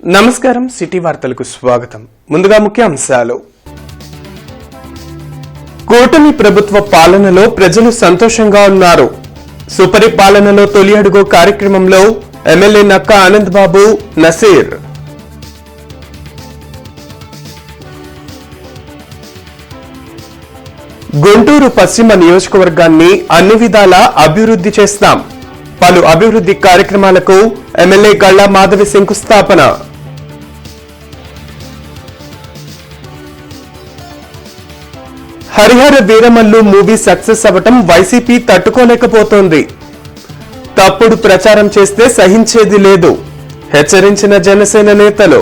నమస్కారం సిటీ వార్తలకు స్వాగతం. ముందుగా ముఖ్యాంశాలు. కూటమి ప్రభుత్వ పాలనలో ప్రజలు సంతోషంగా ఉన్నారు. సుపరిపాలనలో తొలి అడుగు కార్యక్రమంలో ఎమ్మెల్యే నక్కా ఆనంద్ బాబు, నసీర్. గుంటూరు పశ్చిమ నియోజకవర్గాన్ని అన్ని విధాలా అభివృద్ధి చేస్తాం. పలు అభివృద్ధి కార్యక్రమాలకు ఎమ్మెల్యే గళ్ళా మాధవి శంకుస్థాపన. హరిహర వీరమల్లు మూవీ సక్సెస్ అవ్వటం వైసీపీ తట్టుకోలేకపోతోంది. తప్పుడు ప్రచారం చేస్తే సహించేది లేదు, హెచ్చరించిన జనసేన నేతలు.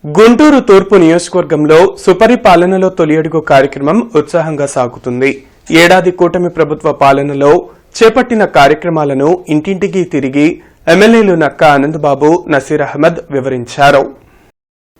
గుంటూరు తూర్పు నియోజకవర్గంలో సుపరిపాలనలో తొలి అడుగు కార్యక్రమం ఉత్సాహంగా సాగుతుంది. ఏడాది కూటమి ప్రభుత్వ పాలనలో చేపట్టిన కార్యక్రమాలను ఇంటింటికి తిరిగి ఎమ్మెల్యేలు నక్కా ఆనంద్ బాబు, నసీర్ అహ్మద్ వివరించారు.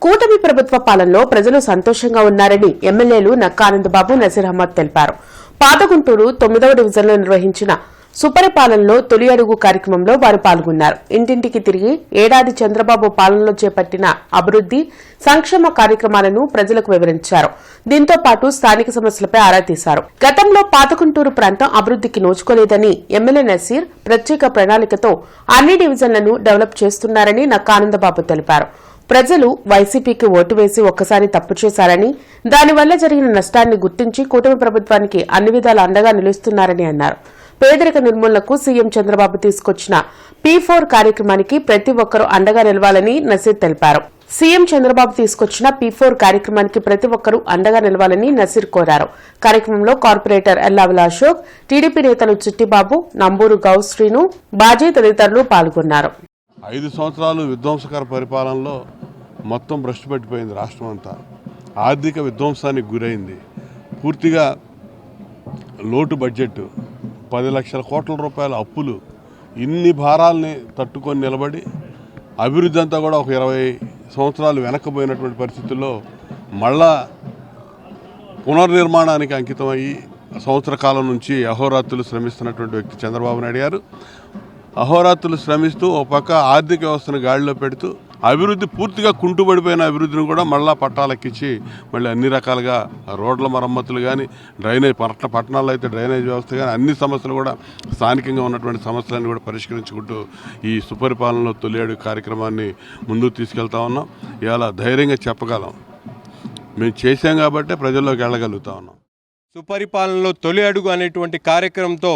కూటమి ప్రభుత్వ పాలనలో ప్రజలు సంతోషంగా ఉన్నారని ఎమ్మెల్యేలు నక్కా ఆనంద్ బాబు, నసీర్ అహ్మద్ తెలిపారు. పాత గుంటూరు 9వ డివిజన్లో నిర్వహించిన సుపరిపాలనలో తొలి అడుగు కార్యక్రమంలో వారు పాల్గొన్నారు. ఇంటింటికి తిరిగి ఏడాది చంద్రబాబు పాలనలో చేపట్టిన అభివృద్ది, సంక్షేమ కార్యక్రమాలను ప్రజలకు వివరించారు. దీంతో పాటు స్థానిక సమస్యలపై ఆరా తీశారు. గతంలో పాత గుంటూరు ప్రాంతం అభివృద్దికి నోచుకోలేదని ఎమ్మెల్యే నసీర్ ప్రత్యేక ప్రణాళికతో అన్ని డివిజన్లను డెవలప్ చేస్తున్నారని నక్కా ఆనందబాబు తెలిపారు. ప్రజలు వైసీపీకి ఓటు వేసి ఒక్కసారి తప్పు చేశారని, దానివల్ల జరిగిన నష్టాన్ని గుర్తించి కూటమి ప్రభుత్వానికి అన్ని విధాల అండగా నిలుస్తున్నారని అన్నారు. పేదరిక నిర్మూలనకు సీఎం చంద్రబాబు తీసుకొచ్చిన P4 కార్యక్రమానికి ప్రతి ఒక్కరూ అండగా నిలవాలని నసీర్ తెలిపారు. సీఎం చంద్రబాబు తీసుకొచ్చిన P4 కార్యక్రమానికి ప్రతి ఒక్కరూ అండగా నిలవాలని నసీర్ కోరారు. కార్యక్రమంలో కార్పొరేటర్ ఎల్లావుల అశోక్, టీడీపీ నేతలు చిట్టిబాబు, నంబూరు గౌ శ్రీను, బాజీ తదితరులు పాల్గొన్నారు. 5 సంవత్సరాలు విధ్వంసకర పరిపాలనలో మొత్తం భ్రష్టు పట్టిపోయింది. రాష్ట్రం అంతా ఆర్థిక విధ్వంసానికి గురైంది. పూర్తిగా లోటు బడ్జెట్, 10 లక్షల కోట్ల రూపాయల అప్పులు, ఇన్ని భారాల్ని తట్టుకొని నిలబడి అభివృద్ధి అంతా కూడా ఒక 20 సంవత్సరాలు వెనక్కిపోయినటువంటి పరిస్థితుల్లో మళ్ళా పునర్నిర్మాణానికి అంకితమయ్యి సంవత్సర కాలం నుంచి అహోరాత్రులు శ్రమిస్తున్నటువంటి వ్యక్తి చంద్రబాబు నాయుడు గారు. అహోరాత్రులు శ్రమిస్తూ ఒక పక్క ఆర్థిక వ్యవస్థను గాడిలో పెడుతూ అభివృద్ధి, పూర్తిగా కుంటుపడిపోయిన అభివృద్ధిని కూడా మళ్ళా పట్టాలెక్కించి మళ్ళీ అన్ని రకాలుగా రోడ్ల మరమ్మతులు కానీ, డ్రైనేజ్ పట్టణాల్లో అయితే డ్రైనేజ్ వ్యవస్థ కానీ, అన్ని సమస్యలు కూడా స్థానికంగా ఉన్నటువంటి సమస్యలన్నీ కూడా పరిష్కరించుకుంటూ ఈ సుపరిపాలనలో తొలి అడుగు కార్యక్రమాన్ని ముందుకు తీసుకెళ్తా ఉన్నాం. ఇవాళ ధైర్యంగా చెప్పగలం, మేము చేశాం కాబట్టే ప్రజల్లోకి వెళ్ళగలుగుతా ఉన్నాం. సుపరిపాలనలో తొలి అడుగు అనేటువంటి కార్యక్రమంతో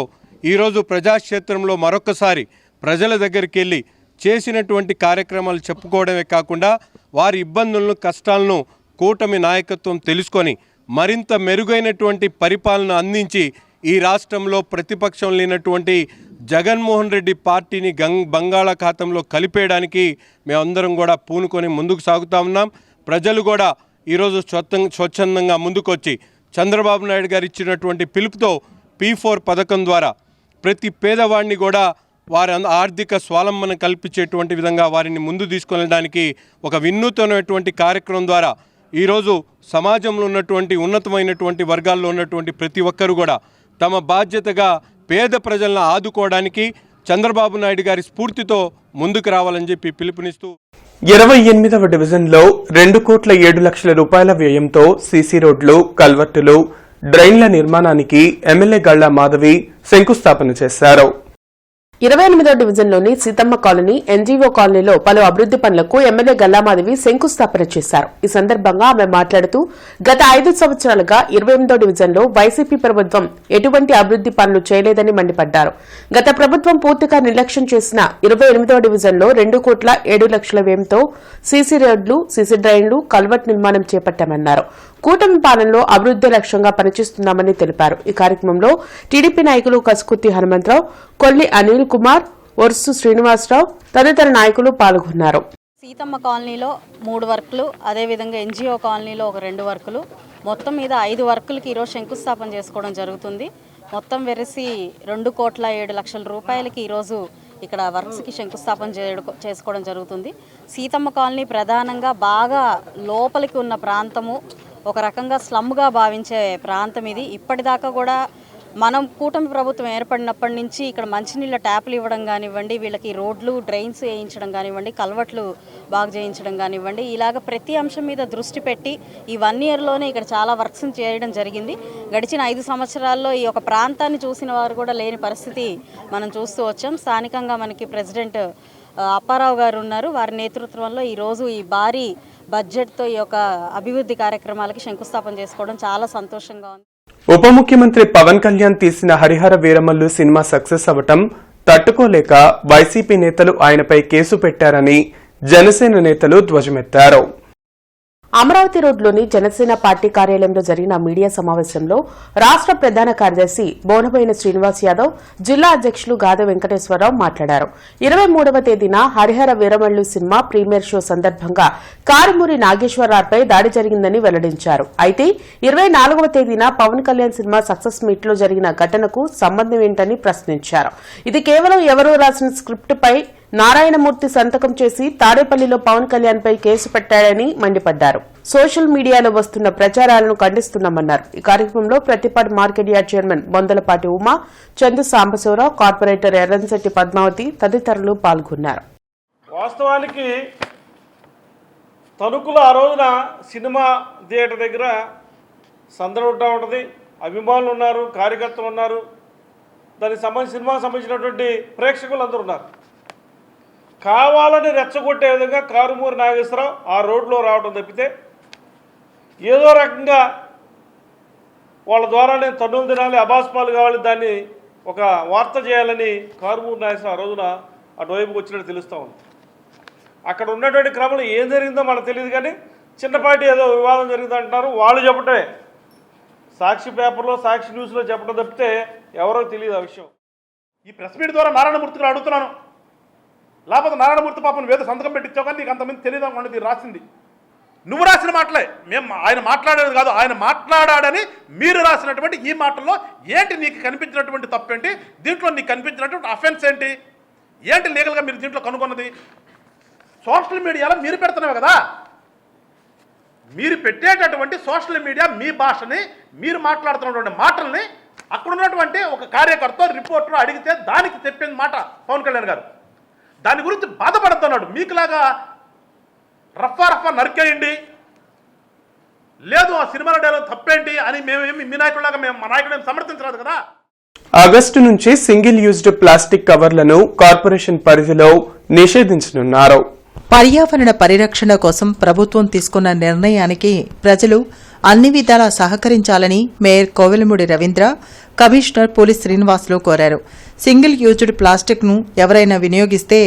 ఈరోజు ప్రజాక్షేత్రంలో మరొకసారి ప్రజల దగ్గరికి వెళ్ళి చేసినటువంటి కార్యక్రమాలు చెప్పుకోవడమే కాకుండా వారి ఇబ్బందులను, కష్టాలను కూటమి నాయకత్వం తెలుసుకొని మరింత మెరుగైనటువంటి పరిపాలన అందించి ఈ రాష్ట్రంలో ప్రతిపక్షం లేనటువంటి జగన్మోహన్ రెడ్డి పార్టీని బంగాళాఖాతంలో కలిపేయడానికి మేమందరం కూడా పూనుకొని ముందుకు సాగుతూ ఉన్నాం. ప్రజలు కూడా ఈరోజు స్వచ్ఛందంగా ముందుకొచ్చి చంద్రబాబు నాయుడు గారు ఇచ్చినటువంటి పిలుపుతో P4 పథకం ద్వారా ప్రతి పేదవాడిని కూడా వారి ఆర్థిక స్వావలంబన కల్పించేటువంటి విధంగా వారిని ముందు తీసుకెళ్ళడానికి ఒక వినూత్నమైనటువంటి కార్యక్రమం ద్వారా ఈరోజు సమాజంలో ఉన్నటువంటి ఉన్నతమైనటువంటి వర్గాల్లో ఉన్నటువంటి ప్రతి ఒక్కరు కూడా తమ బాధ్యతగా పేద ప్రజలను ఆదుకోవడానికి చంద్రబాబు నాయుడు గారి స్ఫూర్తితో ముందుకు రావాలని చెప్పి పిలుపునిస్తూ 28వ డివిజన్లో 2,07,00,000 రూపాయల వ్యయంతో సీసీ రోడ్లు, కల్వర్టులు, డ్రైన్ల నిర్మాణానికి ఎమ్మెల్యే గళ్ళా మాధవి శంకుస్థాపన చేశారు. 28వ డివిజన్లోని సీతమ్మ కాలనీ, ఎన్జీఓ కాలనీలో పలు అభివృద్ది పనులకు ఎమ్మెల్యే గల్లా మాధవి శంకుస్థాపన చేశారు. ఈ సందర్భంగా ఆమె మాట్లాడుతూ గత 5 సంవత్సరాలుగా 28వ డివిజన్లో వైసీపీ ప్రభుత్వం ఎటువంటి అభివృద్ది పనులు చేయలేదని మండిపడ్డారు. గత ప్రభుత్వం పూర్తిగా నిర్లక్ష్యం చేసిన 28వ డివిజన్లో 2,07,00,000 వ్యయంతో సీసీ రోడ్లు, సీసీ డ్రైన్లు, కల్వర్ట్ నిర్మాణం చేపట్టామన్నారు. కూటమి పాలనలో అభివృద్ది లక్ష్యంగా పనిచేస్తున్నామని తెలిపారు. ఈ కార్యక్రమంలో టీడీపీ నాయకులు కసుకుర్తి హనుమంతరావు, కొల్లి అనిల్ కుమార్, ఒర్సు శ్రీనివాసరావు తదితర నాయకులు పాల్గొన్నారు. సీతమ్మ కాలనీలో 3 వర్కులు, అదేవిధంగా ఎన్జీఓ కాలనీలో ఒక 2 వర్కులు, మొత్తం మీద 5 వర్కులకి ఈరోజు శంకుస్థాపన చేసుకోవడం జరుగుతుంది. మొత్తం వెరసి 2,07,00,000 రూపాయలకి ఈరోజు ఇక్కడ వర్క్స్కి శంకుస్థాపన చేసుకోవడం జరుగుతుంది. సీతమ్మ కాలనీ ప్రధానంగా బాగా లోపలికి ఉన్న ప్రాంతము, ఒక రకంగా స్లమ్గా భావించే ప్రాంతం ఇది. ఇప్పటిదాకా కూడా మనం కూటమి ప్రభుత్వం ఏర్పడినప్పటి నుంచి ఇక్కడ మంచినీళ్ళ ట్యాపులు ఇవ్వడం కానివ్వండి, వీళ్ళకి రోడ్లు డ్రైన్స్ వేయించడం కానివ్వండి, కల్వర్ట్లు బాగు చేయించడం కానివ్వండి, ఇలాగ ప్రతి అంశం మీద దృష్టి పెట్టి ఈ 1 ఇయర్లోనే ఇక్కడ చాలా వర్క్స్ చేయడం జరిగింది. గడిచిన 5 సంవత్సరాల్లో ఈ యొక్క ప్రాంతాన్ని చూసిన వారు కూడా లేని పరిస్థితి మనం చూస్తూ వచ్చాం. స్థానికంగా మనకి ప్రెసిడెంట్ అప్పారావు గారు ఉన్నారు. వారి నేతృత్వంలో ఈరోజు ఈ భారీ బడ్జెట్తో ఈ యొక్క అభివృద్ధి కార్యక్రమాలకి శంకుస్థాపన చేసుకోవడం చాలా సంతోషంగా ఉంది. ఉప ముఖ్యమంత్రి పవన్ కళ్యాణ్ తీసిన హరిహర వీరమల్లు సినిమా సక్సెస్ అవ్వటం తట్టుకోలేక వైసీపీ నేతలు ఆయనపై కేసు పెట్టారని జనసేన నేతలు ధ్వజమెత్తారు. అమరావతి రోడ్లోని జనసేన పార్టీ కార్యాలయంలో జరిగిన మీడియా సమావేశంలో రాష్ట ప్రధాన కార్యదర్శి బోనబోయిన శ్రీనివాస్ యాదవ్, జిల్లా అధ్యకులు గాద వెంకటేశ్వరరావు మాట్లాడారు. 23వ తేదీన Harihara Veeramallu cinema premiere show సందర్భంగా కారుమూరి నాగేశ్వరరావుపై దాడి జరిగిందని వెల్లడించారు. అయితే 24వ తేదీన Pawan Kalyan cinema success meet లో జరిగిన ఘటనకు సంబంధం ఏంటని ప్రశ్నించారు. ఇది కేవలం ఎవరో రాసిన స్క్రిప్ట్ పై నారాయణమూర్తి సంతకం చేసి తాడేపల్లిలో పవన్ కళ్యాణ్ పై కేసు పెట్టాడని మండిపడ్డారు. సోషల్ మీడియాలో వస్తున్న ప్రచారాలను ఖండిస్తున్నామన్నారు. ఈ కార్యక్రమంలో Prathipadu market yard chairman Bondalapati Uma, Chandu Sambasivarao, corporator Erramsetti Padmavathi తదితరులు పాల్గొన్నారు. వాస్తవానికి తణుకులో ఆ రోజున సినిమా థియేటర్ దగ్గర సందడి ఉంటుంది, అభిమానులు ఉన్నారు, కార్యకర్తలు ఉన్నారు, దానికి సంబంధించి సినిమాకి సంబంధించినటువంటి ప్రేక్షకులు అందరూ ఉన్నారు. కావాలని రెచ్చగొట్టే విధంగా కారుమూరి నాగేశ్వరరావు ఆ రోడ్లో రావడం తప్పితే ఏదో రకంగా వాళ్ళ ద్వారా నేను తన్నులు తినాలి, అబాస్పాలు కావాలి, దాన్ని ఒక వార్త చేయాలని కారుమూరి నాగేశ్వరరావు ఆ రోజున అటువైపుకి వచ్చినట్టు తెలుస్తూ ఉంది. అక్కడ ఉన్నటువంటి క్రమంలో ఏం జరిగిందో మనకు తెలియదు, కానీ చిన్నపాటి ఏదో వివాదం జరిగిందంటున్నారు. వాళ్ళు చెప్పటమే, సాక్షి పేపర్లో సాక్షి న్యూస్లో చెప్పడం తప్పితే ఎవరో తెలియదు ఆ విషయం. ఈ ప్రెస్ మీట్ ద్వారా నారాయణమూర్తిని అడుగుతున్నాను, లేకపోతే నారాయణమూర్తి పాపను వేద సంతకం పెట్టించావు కానీ నీకు అంతమంది తెలియదు అనుకోండి. రాసింది నువ్వు రాసిన మాటలే, మేము ఆయన మాట్లాడేది కాదు, ఆయన మాట్లాడాడని మీరు రాసినటువంటి ఈ మాటల్లో ఏంటి నీకు కనిపించినటువంటి తప్పేంటి, దీంట్లో నీకు కనిపించినటువంటి అఫెన్స్ ఏంటి, ఏంటి లీగల్గా మీరు దీంట్లో కనుగొన్నది? సోషల్ మీడియాలో మీరు పెడుతున్నావు కదా, మీరు పెట్టేటటువంటి సోషల్ మీడియా మీ భాషని, మీరు మాట్లాడుతున్నటువంటి మాటల్ని అక్కడ ఉన్నటువంటి ఒక కార్యకర్త రిపోర్టర్ అడిగితే దానికి చెప్పింది మాట పవన్ కళ్యాణ్ గారు. దాని గురించి బాధపడుతున్నాడు. మీకులాగా రఫా నరికేయండి, లేదు ఆ సినిమాల డైలాగ్ తప్పేంటి అని మేమేమి మీ నాయకులాగా మా నాయకుడు సమర్థించలేదు కదా. ఆగస్టు నుంచి సింగిల్ యూజ్డ్ ప్లాస్టిక్ కవర్లను కార్పొరేషన్ పరిధిలో నిషేధించనున్నారు. పర్యావరణ పరిరక్షణ కోసం ప్రభుత్వం తీసుకున్న నిర్ణయానికి ప్రజలు అన్ని విధాలా సహకరించాలని మేయర్ కోవెలమూడి రవీంద్ర, కమిషనర్ పోలి శ్రీనివాసులు కోరారు. సింగిల్ యూజ్డ్ ప్లాస్టిక్ ను ఎవరైనా వినియోగిస్తే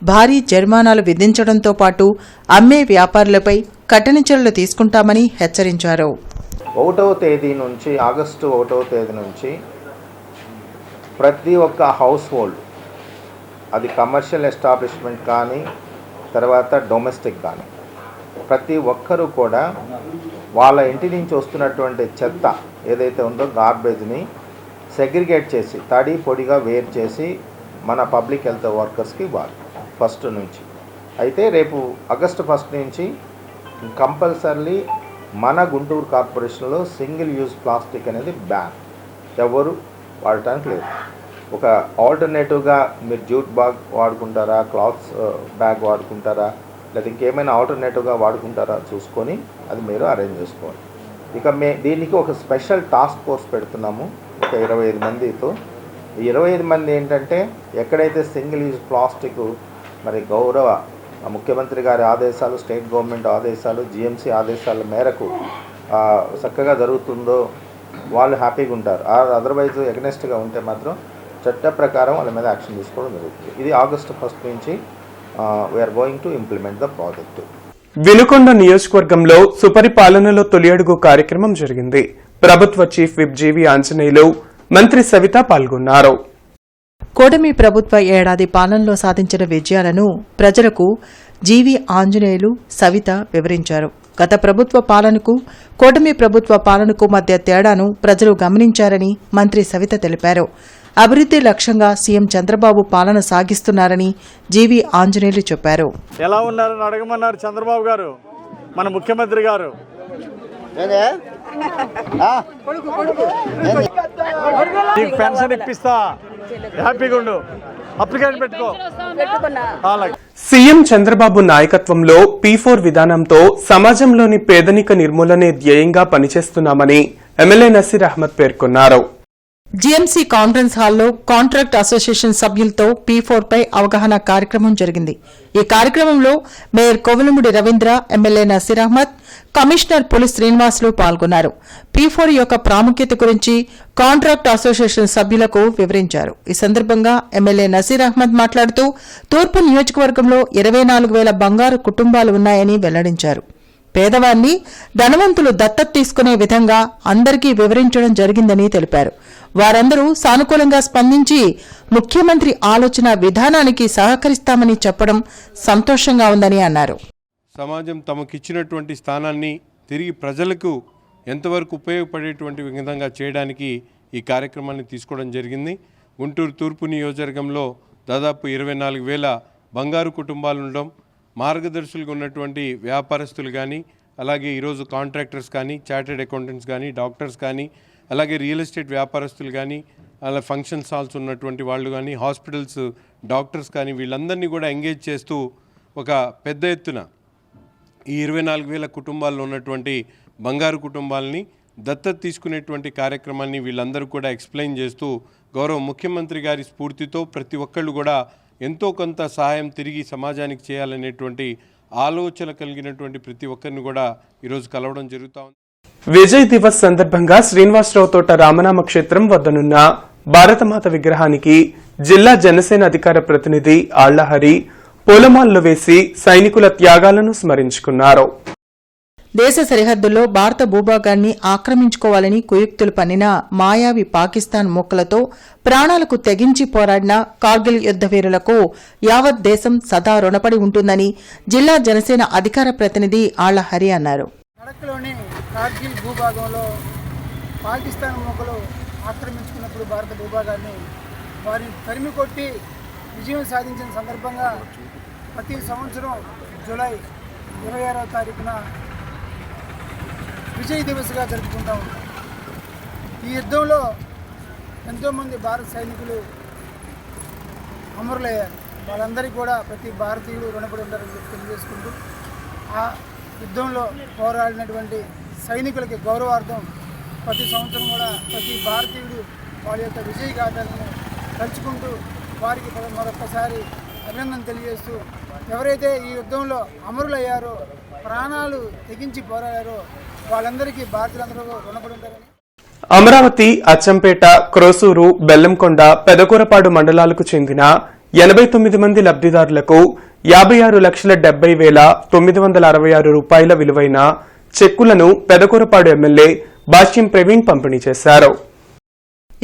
భారీ జరిమానాలు విధించడంతో పాటు అమ్మే వ్యాపారులపై కఠిన చర్యలు తీసుకుంటామని హెచ్చరించారు. 1వ తేదీ నుంచి ఆగస్టు 1వ తేదీ నుంచి ప్రతి ఒక్క హౌస్ హోల్డ్, అది కమర్షియల్ ఎస్టాబ్లిష్మెంట్ కానీ తర్వాత డొమెస్టిక్ కానీ, ప్రతి ఒక్కరూ కూడా వాళ్ళ ఇంటి నుంచి వస్తున్నటువంటి చెత్త ఏదైతే ఉందో గార్బేజ్ని సెగ్రిగేట్ చేసి తడి పొడిగా వేరు చేసి మన పబ్లిక్ హెల్త్ వర్కర్స్కి ఇవ్వాలి 1st నుంచి. అయితే రేపు ఆగస్టు 1 నుంచి కంపల్సరీ మన గుంటూరు కార్పొరేషన్లో సింగిల్ యూజ్ ప్లాస్టిక్ అనేది బ్యాన్, ఎవరు వాడటానికి లేదు. ఒక ఆల్టర్నేటివ్గా మీరు జ్యూట్ బ్యాగ్ వాడుకుంటారా, క్లాత్స్ బ్యాగ్ వాడుకుంటారా, లేదా ఇంకేమైనా ఆల్టర్నేటివ్గా వాడుకుంటారా చూసుకొని అది మీరు అరేంజ్ చేసుకోవాలి. ఇక దీనికి ఒక స్పెషల్ టాస్క్ ఫోర్స్ పెడుతున్నాము ఒక 25 మందితో. ఈ 25 మంది ఏంటంటే ఎక్కడైతే సింగిల్ యూజ్ ప్లాస్టిక్ మరి గౌరవ ముఖ్యమంత్రి గారి ఆదేశాలు, స్టేట్ గవర్నమెంట్ ఆదేశాలు, జిఎంసీ ఆదేశాల మేరకు చక్కగా జరుగుతుందో వాళ్ళు హ్యాపీగా ఉంటారు. అదర్వైజ్ ఎగనెస్ట్గా ఉంటే మాత్రం చట్ట ప్రకారం వాళ్ళ మీద యాక్షన్ తీసుకోవడం జరుగుతుంది. ఇది ఆగస్టు 1 నుంచి we are going to implement the project. Vinukonda నియోజకవర్గంలో సుపరిపాలనలో తొలి అడుగు కార్యక్రమం జరిగింది. ప్రభుత్వ చీఫ్ విప్ జీవి ఆంజనేయులు, మంత్రి సవిత పాల్గొన్నారు. కూటమి ప్రభుత్వ ఏడాది పాలనలో సాధించిన విజయాలను ప్రజలకు జీవి ఆంజనేయులు, సవిత వివరించారు. గత ప్రభుత్వ పాలనకు కూటమి ప్రభుత్వ పాలనకు మధ్య తేడాను ప్రజలు గమనించారని మంత్రి సవిత తెలిపారు. అభివృద్ధి లక్ష్యంగా సీఎం చంద్రబాబు పాలన సాగిస్తున్నారని జీవి ఆంజనేయులు చెప్పారు. ఎలా ఉన్నారని అడగమన్నారు చంద్రబాబు గారు, మన ముఖ్యమంత్రి గారు. నీకు పెన్షన్ ఇప్పిస్తా, హ్యాపీగా ఉండు, అప్లికేషన్ పెట్టుకో. సీఎం చంద్రబాబు నాయకత్వంలో P4 విధానంతో సమాజంలోని పేదరిక నిర్మూలనే ధ్యేయంగా పనిచేస్తున్నామని ఎమ్మెల్యే నసీర్ అహ్మద్ పేర్కొన్నారు. జీఎంసీ కాన్ఫరెన్స్ హాల్లో కాంట్రాక్ట్ అసోసియేషన్ సభ్యులతో P4 పై అవగాహన కార్యక్రమం జరిగింది. ఈ కార్యక్రమంలో mayor Kovelamudi Ravindra, MLA Naseer Ahmed, commissioner Puli Srinivasulu పాల్గొన్నారు. P4 యొక్క ప్రాముఖ్యత గురించి కాంట్రాక్ట్ అసోసియేషన్ సభ్యులకు వివరించారు. ఈ సందర్భంగా ఎమ్మెల్యే నసీర్ అహ్మద్ మాట్లాడుతూ తూర్పు నియోజకవర్గంలో 24,000 బంగారు కుటుంబాలు ఉన్నాయని వెల్లడించారు. పేదవాన్ని ధనవంతులు దత్తత తీసుకునే విధంగా అందరికీ వివరించడం జరిగిందని తెలిపారు. వారందరూ సానుకూలంగా స్పందించి ముఖ్యమంత్రి ఆలోచన విధానానికి సహకరిస్తామని చెప్పడం సంతోషంగా ఉందని అన్నారు. సమాజం తమకిచ్చినటువంటి స్థానాన్ని తిరిగి ప్రజలకు ఎంతవరకు ఉపయోగపడేటువంటి విధంగా చేయడానికి ఈ కార్యక్రమాన్ని తీసుకోవడం జరిగింది. గుంటూరు తూర్పు నియోజకవర్గంలో దాదాపు 24,000 బంగారు కుటుంబాలు ఉండడం, మార్గదర్శులుగా ఉన్నటువంటి వ్యాపారస్తులు కానీ, అలాగే ఈరోజు కాంట్రాక్టర్స్ కానీ, చార్టెడ్ అకౌంటెంట్స్ కానీ, డాక్టర్స్ కానీ, అలాగే రియల్ ఎస్టేట్ వ్యాపారస్తులు కానీ, అలా ఫంక్షన్ హాల్స్ ఉన్నటువంటి వాళ్ళు కానీ, హాస్పిటల్స్ డాక్టర్స్ కానీ, వీళ్ళందరినీ కూడా ఎంగేజ్ చేస్తూ ఒక పెద్ద ఎత్తున ఈ 24,000 కుటుంబాల్లో ఉన్నటువంటి బంగారు కుటుంబాలని దత్తత తీసుకునేటువంటి కార్యక్రమాన్ని వీళ్ళందరూ కూడా ఎక్స్ప్లెయిన్ చేస్తూ గౌరవ ముఖ్యమంత్రి గారి స్ఫూర్తితో ప్రతి ఒక్కళ్ళు కూడా ఎంతో కొంత సహాయం తిరిగి సమాజానికి చేయాలనేటువంటి ఆలోచన కలిగినటువంటి ప్రతి ఒక్కరిని కూడా ఈరోజు కలవడం జరుగుతూ ఉంది. విజయ్ దివస్ సందర్భంగా శ్రీనివాసరావు తోట రామనామ క్షేత్రం వద్దనున్న భారతమాత విగ్రహానికి జిల్లా జనసేన అధికార ప్రతినిధి ఆళ్లహరి పూలమాలలు వేసి సైనికుల త్యాగాలను స్మరించుకున్నారు. దేశ సరిహద్దుల్లో భారత భూభాగాన్ని ఆక్రమించుకోవాలని కుయుక్తులు పన్నిన మాయావి పాకిస్తాన్ మూకలతో ప్రాణాలకు తెగించి పోరాడిన కార్గిల్ యుద్ద వీరులకు యావత్ దేశం సదా రుణపడి ఉంటుందని జిల్లా జనసేన అధికార ప్రతినిధి ఆళ్లహరి అన్నారు. లడఖ్లోని కార్గిల్ భూభాగంలో పాకిస్తాన్ మూకలు ఆక్రమించుకున్నప్పుడు భారత భూభాగాన్ని వారిని తరిమి కొట్టి విజయం సాధించిన సందర్భంగా ప్రతి సంవత్సరం జూలై 26వ తారీఖున విజయ్ దివస్గా జరుపుకుంటూ ఉంటాం. ఈ యుద్ధంలో ఎంతోమంది భారత సైనికులు అమరులయ్యారు. వాళ్ళందరికీ కూడా ప్రతి భారతీయుడు రుణపడి ఉంటారని తెలియజేసుకుంటూ ఆ యుద్ధంలో పోరాడినటువంటి సైనికులకి గౌరవార్థం ప్రతి సంవత్సరం కూడా ప్రతి భారతీయుడు వాళ్ళ యొక్క విజయ గాథలను తలుచుకుంటూ వారికి మరొకసారి అభినందన తెలియజేస్తూ ఎవరైతే ఈ యుద్ధంలో అమరులయ్యారో, ప్రాణాలు తెగించి పోరాడారో వాళ్ళందరికీ భారతీయులందరూ రుణపడి ఉంటారని. అమరావతి, అచ్చంపేట, క్రోసూరు, బెల్లంకొండ, పెదకూరపాడు మండలాలకు చెందిన 89 మంది లబ్దిదారులకు 56,70,966 రూపాయల విలువైన చెక్కులను పెదకూరపాడు ఎమ్మెల్యే భాష్యం ప్రవీణ్ పంపిణీ చేశారు.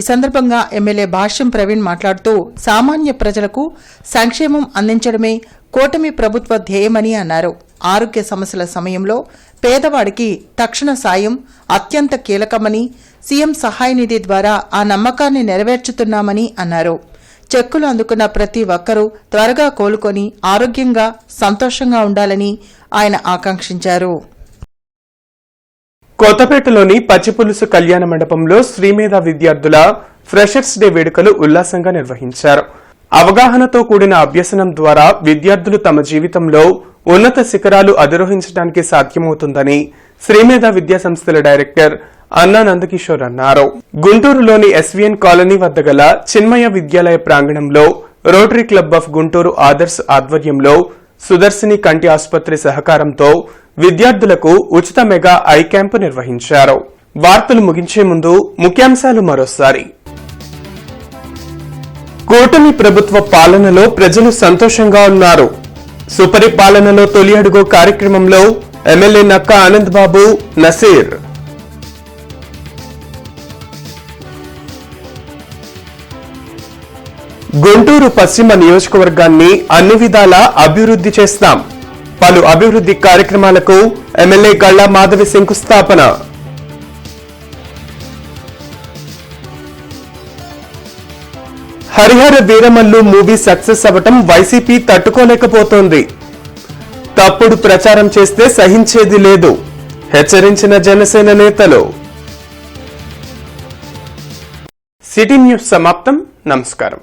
ఈ సందర్భంగా ఎమ్మెల్యే భాష్యం ప్రవీణ్ మాట్లాడుతూ సామాన్య ప్రజలకు సంక్షేమం అందించడమే కూటమి ప్రభుత్వ ధ్యేయమని అన్నారు. ఆరోగ్య సమస్యల సమయంలో పేదవాడికి తక్షణ సాయం అత్యంత కీలకమని, సీఎం సహాయ నిధి ద్వారా ఆ నమ్మకాన్ని నెరవేర్చుతున్నామని అన్నారు. చెక్కులు అందుకున్న ప్రతి ఒక్కరూ త్వరగా కోలుకొని ఆరోగ్యంగా సంతోషంగా ఉండాలని ఆయన ఆకాంక్షించారు. కొత్తపేటలోని పచ్చిపులుసు కళ్యాణ మండపంలో శ్రీమేధ విద్యార్థుల ఫ్రెషర్స్ డే వేడుకలు ఉల్లాసంగా నిర్వహించారు. అవగాహనతో కూడిన అభ్యసనం ద్వారా విద్యార్థులు తమ జీవితంలో ఉన్నత శిఖరాలు అధిరోహించడానికి సాధ్యమవుతుందని శ్రీమేధ విద్యా సంస్థల డైరెక్టర్ అన్నా నందకిషోర్ అన్నారు. గుంటూరులోని ఎస్వీఎన్ కాలనీ వద్ద గల చిన్మయ విద్యాలయ ప్రాంగణంలో rotary club of Guntur Adarsh ఆధ్వర్యంలో సుదర్శిని కంటి ఆసుపత్రి సహకారంతో విద్యార్థులకు ఉచిత మెగా ఐ క్యాంపు నిర్వహించారు. వార్తలు ముగించే ముందు ముఖ్యాంశాలు మరోసారి. కూటమి ప్రభుత్వ పాలనలో ప్రజలు సంతోషంగా ఉన్నారు. సుపరిపాలనలో తొలి అడుగు కార్యక్రమంలో ఎమ్మెల్యే నక్కా ఆనంద్ బాబు, నసీర్. గుంటూరు పశ్చిమ నియోజకవర్గాన్ని అన్ని విధాలా అభివృద్ధి చేస్తాం. పలు అభివృద్ధి కార్యక్రమాలకు ఎమ్మెల్యే గళ్లా మాధవి శంకుస్థాపన. హరిహర వీరమల్లు మూవీ సక్సెస్ అవ్వటం వైసీపీ తట్టుకోలేకపోతోంది. తప్పుడు ప్రచారం చేస్తే సహించేది లేదు. హెచ్చరించిన జనసేన నేతలు. సిటీ న్యూస్ సమాప్తం. నమస్కారం.